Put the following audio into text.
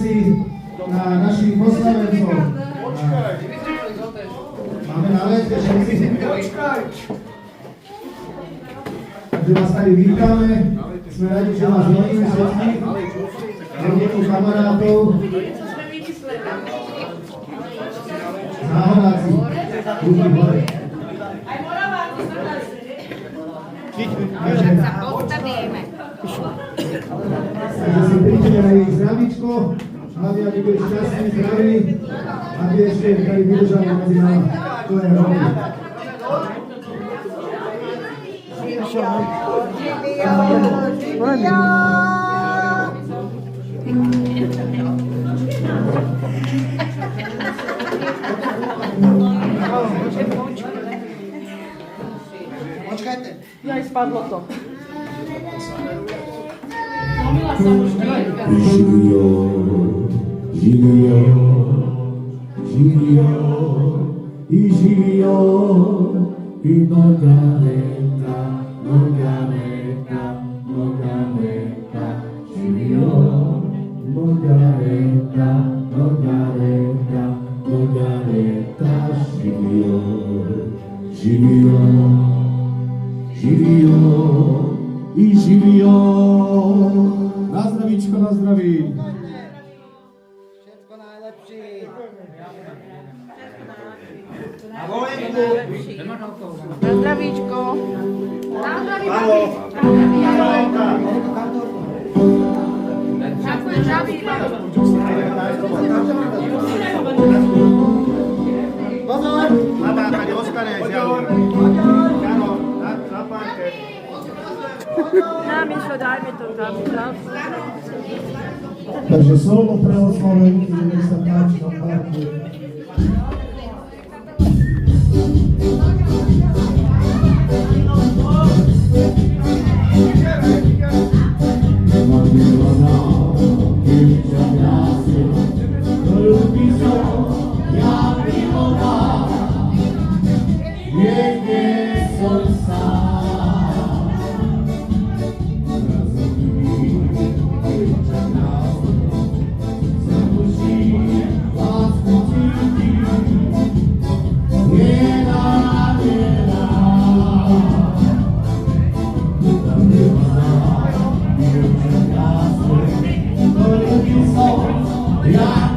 všetci na našich oslavencov. Máme na lete všetci. Takže vás tady vítame. Sme radi, že vás vidíme všetkých. Rodinu kamarátov. Záhodáci. Ruky hore. Takže si príďte na ich zdravíčko, hlavne aby boli šťastní, zdraví, aby ešte tady vydržali medzi nami dlhé roky. Počkajte. Aj spadlo to. Živio, živio, živio, i živio, i Margareta, Margareta, Margareta, živio, Margareta, Margareta, Margareta, živio, živio, živio, i živio. Na zdravíčko, na zdraví. Všetko najlepšie. Na zdravíčko. Na zdravíčko. Ďakujem, žabí. Pozor! Mama, tady Oskar je žalý. Áno, na pánke. Nám išlo, dajme to tam. Takže slovo pre oslovenky, nech sa páči na pánke. Yeah.